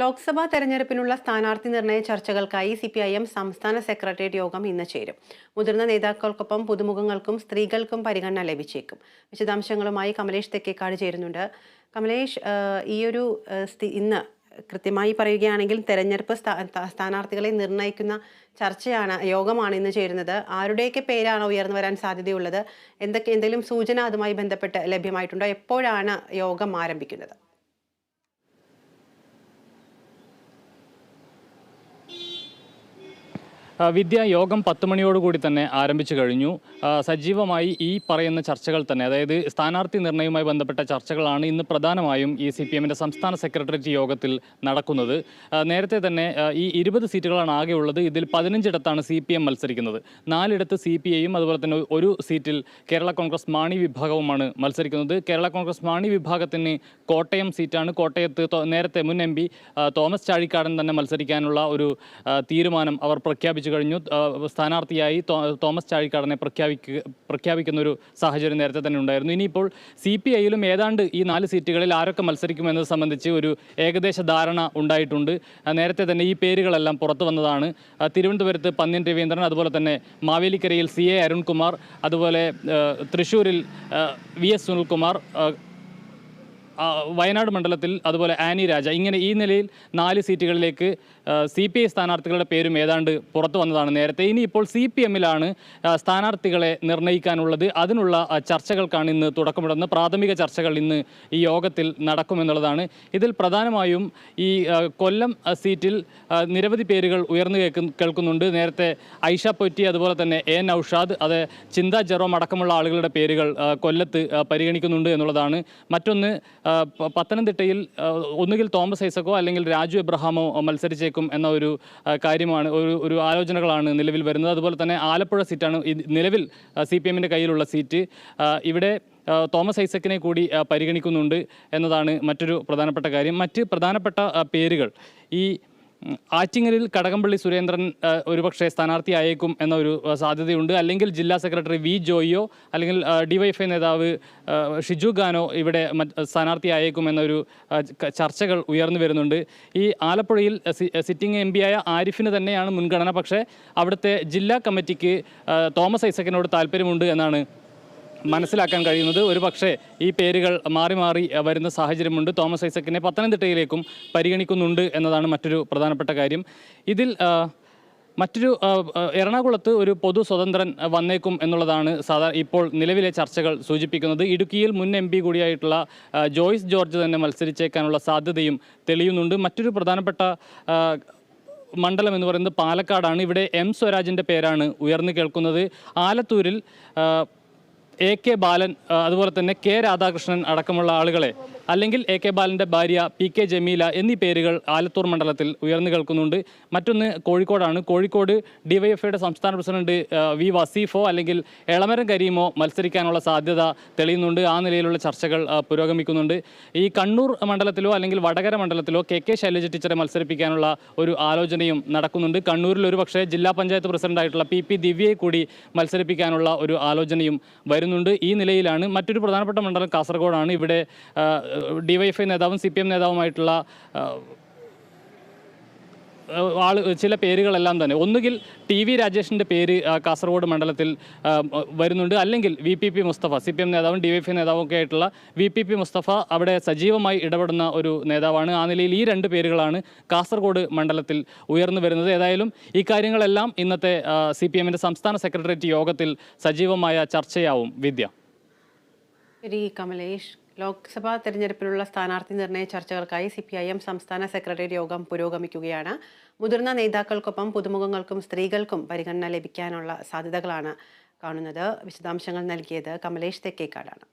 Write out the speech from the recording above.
ലോക്സഭാ തെരഞ്ഞെടുപ്പിനുള്ള സ്ഥാനാർത്ഥി നിർണയ ചർച്ചകൾക്കായി സിപിഐഎം സംസ്ഥാന സെക്രട്ടേറിയറ്റ് യോഗം ഇന്ന് ചേരും. മുതിർന്ന നേതാക്കൾക്കൊപ്പം പുതുമുഖങ്ങൾക്കും സ്ത്രീകൾക്കും പരിഗണന ലഭിച്ചേക്കും. വിശദാംശങ്ങളുമായി കമലേഷ് തെക്കേക്കാട് ചേരുന്നുണ്ട്. കമലേഷ്, ഈയൊരു ഇന്ന് കൃത്യമായി പറയുകയാണെങ്കിൽ തെരഞ്ഞെടുപ്പ് സ്ഥാനാർത്ഥികളെ നിർണ്ണയിക്കുന്ന യോഗമാണ് ഇന്ന് ചേരുന്നത്. ആരുടെയൊക്കെ പേരാണ് ഉയർന്നു വരാൻ സാധ്യതയുള്ളത്? എന്തെങ്കിലും സൂചന അതുമായി ബന്ധപ്പെട്ട് ലഭ്യമായിട്ടുണ്ടോ? എപ്പോഴാണ് യോഗം ആരംഭിക്കുന്നത്? വിദ്യ യോഗം 10 മണിയോടുകൂടി തന്നെ ആരംഭിച്ചു കഴിഞ്ഞു. സജീവമായി ഈ പറയുന്ന ചർച്ചകൾ തന്നെ, അതായത് സ്ഥാനാർത്ഥി നിർണ്ണയവുമായി ബന്ധപ്പെട്ട ചർച്ചകളാണ് ഇന്ന് പ്രധാനമായും ഈ CPM-ൻ്റെ സംസ്ഥാന സെക്രട്ടേറിയറ്റ് യോഗത്തിൽ നടക്കുന്നത്. നേരത്തെ തന്നെ ഈ 20 സീറ്റുകളാണ് ആകെയുള്ളത്. ഇതിൽ 15 ഇടത്താണ് CPM മത്സരിക്കുന്നത്. 4 ഇടത്ത് CPI-യും അതുപോലെ തന്നെ ഒരു സീറ്റിൽ കേരള കോൺഗ്രസ് മാണി വിഭാഗവുമാണ് മത്സരിക്കുന്നത്. കേരള കോൺഗ്രസ് മാണി വിഭാഗത്തിന് കോട്ടയം സീറ്റാണ്. കോട്ടയത്ത് നേരത്തെ മുൻ MP തോമസ് ചാഴിക്കാടൻ തന്നെ മത്സരിക്കാനുള്ള ഒരു തീരുമാനം അവർ പ്രഖ്യാപിച്ചു കഴിഞ്ഞു. സ്ഥാനാർത്ഥിയായി തോമസ് ചാഴിക്കാടനെ പ്രഖ്യാപിക്കുന്ന ഒരു സാഹചര്യം നേരത്തെ തന്നെ ഉണ്ടായിരുന്നു. ഇനിയിപ്പോൾ CPI-യിലും ഏതാണ്ട് ഈ 4 സീറ്റുകളിൽ ആരൊക്കെ മത്സരിക്കുമെന്നത് സംബന്ധിച്ച് ഒരു ഏകദേശ ധാരണ ഉണ്ടായിട്ടുണ്ട്. നേരത്തെ തന്നെ ഈ പേരുകളെല്ലാം പുറത്തു വന്നതാണ്. തിരുവനന്തപുരത്ത് പന്ന്യൻ രവീന്ദ്രൻ, അതുപോലെ തന്നെ മാവേലിക്കരയിൽ CA അരുൺകുമാർ, അതുപോലെ തൃശ്ശൂരിൽ VS സുനിൽകുമാർ, വയനാട് മണ്ഡലത്തിൽ അതുപോലെ ആനി രാജ, ഇങ്ങനെ ഈ നിലയിൽ 4 സീറ്റുകളിലേക്ക് CPI സ്ഥാനാർത്ഥികളുടെ പേരും ഏതാണ്ട് പുറത്തു വന്നതാണ് നേരത്തെ. ഇനിയിപ്പോൾ CPM-ലാണ് സ്ഥാനാർത്ഥികളെ നിർണ്ണയിക്കാനുള്ളത്. അതിനുള്ള ചർച്ചകൾക്കാണ് ഇന്ന് തുടക്കമിടുന്നത്. പ്രാഥമിക ചർച്ചകൾ ഇന്ന് ഈ യോഗത്തിൽ നടക്കുമെന്നുള്ളതാണ്. ഇതിൽ പ്രധാനമായും ഈ കൊല്ലം സീറ്റിൽ നിരവധി പേരുകൾ ഉയർന്നു കേൾക്കുന്നുണ്ട്. നേരത്തെ ഐഷ പൊറ്റി, അതുപോലെ തന്നെ A നൗഷാദ്, ചിന്ത ജെറോം അടക്കമുള്ള ആളുകളുടെ പേരുകൾ കൊല്ലത്ത് പരിഗണിക്കുന്നുണ്ട് എന്നുള്ളതാണ്. മറ്റൊന്ന്, പത്തനംതിട്ടയിൽ ഒന്നുകിൽ തോമസ് ഐസക്കോ അല്ലെങ്കിൽ രാജു എബ്രഹാമോ മത്സരിച്ചേക്കും എന്ന ഒരു കാര്യമാണ്, ഒരു ആലോചനകളാണ് നിലവിൽ വരുന്നത്. അതുപോലെ തന്നെ ആലപ്പുഴ സീറ്റാണ് നിലവിൽ CPM-ൻ്റെ കയ്യിലുള്ള സീറ്റ്. ഇവിടെ തോമസ് ഐസക്കിനെ കൂടി പരിഗണിക്കുന്നുണ്ട് എന്നതാണ് മറ്റൊരു പ്രധാനപ്പെട്ട കാര്യം. മറ്റ് പ്രധാനപ്പെട്ട പേരുകൾ, ഈ ആറ്റിങ്ങലിൽ കടകംപള്ളി സുരേന്ദ്രൻ ഒരുപക്ഷെ സ്ഥാനാർത്ഥിയായേക്കും എന്നൊരു സാധ്യതയുണ്ട്. അല്ലെങ്കിൽ ജില്ലാ സെക്രട്ടറി V ജോയിയോ, അല്ലെങ്കിൽ DYFI നേതാവ് ഷിജു ഗാനോ ഇവിടെ സ്ഥാനാർത്ഥിയായേക്കും എന്നൊരു ചർച്ചകൾ ഉയർന്നു വരുന്നുണ്ട്. ഈ ആലപ്പുഴയിൽ സിറ്റിംഗ് MP ആയ ആരിഫിന് തന്നെയാണ് മുൻഗണന. പക്ഷേ അവിടുത്തെ ജില്ലാ കമ്മിറ്റിക്ക് തോമസ് ഐസക്കിനോട് താല്പര്യമുണ്ട് എന്നാണ് മനസ്സിലാക്കാൻ കഴിയുന്നത്. ഒരു പക്ഷേ ഈ പേരുകൾ മാറി മാറി വരുന്ന സാഹചര്യമുണ്ട്. തോമസ് ഐസക്കിനെ പത്തനംതിട്ടയിലേക്കും പരിഗണിക്കുന്നുണ്ട് എന്നതാണ് മറ്റൊരു പ്രധാനപ്പെട്ട കാര്യം. ഇതിൽ മറ്റൊരു എറണാകുളത്ത് ഒരു പൊതു സ്വതന്ത്രൻ വന്നേക്കും എന്നുള്ളതാണ് ഇപ്പോൾ നിലവിലെ ചർച്ചകൾ സൂചിപ്പിക്കുന്നത്. ഇടുക്കിയിൽ മുൻ MP കൂടിയായിട്ടുള്ള ജോയ്സ് ജോർജ് തന്നെ മത്സരിച്ചേക്കാനുള്ള സാധ്യതയും തെളിയുന്നുണ്ട്. മറ്റൊരു പ്രധാനപ്പെട്ട മണ്ഡലം എന്ന് പറയുന്നത് പാലക്കാടാണ്. ഇവിടെ M സ്വരാജിൻ്റെ പേരാണ് ഉയർന്നു കേൾക്കുന്നത്. ആലത്തൂരിൽ AK ബാലൻ, അതുപോലെ തന്നെ K രാധാകൃഷ്ണൻ അടക്കമുള്ള ആളുകളെ, അല്ലെങ്കിൽ AK ബാലൻ്റെ ഭാര്യ PK ജമീല എന്നീ പേരുകൾ ആലത്തൂർ മണ്ഡലത്തിൽ ഉയർന്നു കേൾക്കുന്നുണ്ട്. മറ്റൊന്ന് കോഴിക്കോടാണ്. കോഴിക്കോട് DYFIയുടെ സംസ്ഥാന പ്രസിഡന്റ് V വസീഫോ അല്ലെങ്കിൽ എളമരം കരീമോ മത്സരിക്കാനുള്ള സാധ്യത തെളിയുന്നുണ്ട്. ആ നിലയിലുള്ള ചർച്ചകൾ പുരോഗമിക്കുന്നുണ്ട്. ഈ കണ്ണൂർ മണ്ഡലത്തിലോ അല്ലെങ്കിൽ വടകര മണ്ഡലത്തിലോ KK ശൈലജ ടീച്ചറെ മത്സരിപ്പിക്കാനുള്ള ഒരു ആലോചനയും നടക്കുന്നുണ്ട്. കണ്ണൂരിൽ ഒരു പക്ഷേ ജില്ലാ പഞ്ചായത്ത് പ്രസിഡന്റായിട്ടുള്ള PP ദിവ്യയെ കൂടി മത്സരിപ്പിക്കാനുള്ള ഒരു ആലോചനയും വരുന്നുണ്ട്. ഈ നിലയിലാണ്. മറ്റൊരു പ്രധാനപ്പെട്ട മണ്ഡലം കാസർഗോഡാണ്. ഇവിടെ DYFI നേതാവും CPM നേതാവുമായിട്ടുള്ള ചില പേരുകളെല്ലാം തന്നെ ഒന്നുകിൽ TV രാജേഷിൻ്റെ പേര് കാസർഗോഡ് മണ്ഡലത്തിൽ വരുന്നുണ്ട്, അല്ലെങ്കിൽ VPP മുസ്തഫ, CPM നേതാവും DYFI നേതാവും ഒക്കെ ആയിട്ടുള്ള VPP മുസ്തഫ അവിടെ സജീവമായി ഇടപെടുന്ന ഒരു നേതാവാണ്. ആ നിലയിൽ ഈ 2 പേരുകളാണ് കാസർഗോഡ് മണ്ഡലത്തിൽ ഉയർന്നു വരുന്നത്. ഏതായാലും ഈ കാര്യങ്ങളെല്ലാം ഇന്നത്തെ CPM-ൻ്റെ സംസ്ഥാന സെക്രട്ടേറിയറ്റ് യോഗത്തിൽ സജീവമായ ചർച്ചയാവും. വിദ്യ. ശരി കമലേഷ്, ലോക്സഭാ തെരഞ്ഞെടുപ്പിനുള്ള സ്ഥാനാർത്ഥി നിർണയ ചർച്ചകൾക്കായി CPIM സംസ്ഥാന സെക്രട്ടേറിയറ്റ് യോഗം പുരോഗമിക്കുകയാണ്. മുതിർന്ന നേതാക്കൾക്കൊപ്പം പുതുമുഖങ്ങൾക്കും സ്ത്രീകൾക്കും പരിഗണന ലഭിക്കാനുള്ള സാധ്യതകളാണ് കാണുന്നത്. വിശദാംശങ്ങൾ നൽകിയത് കമലേഷ് തെക്കേക്കാടാണ്.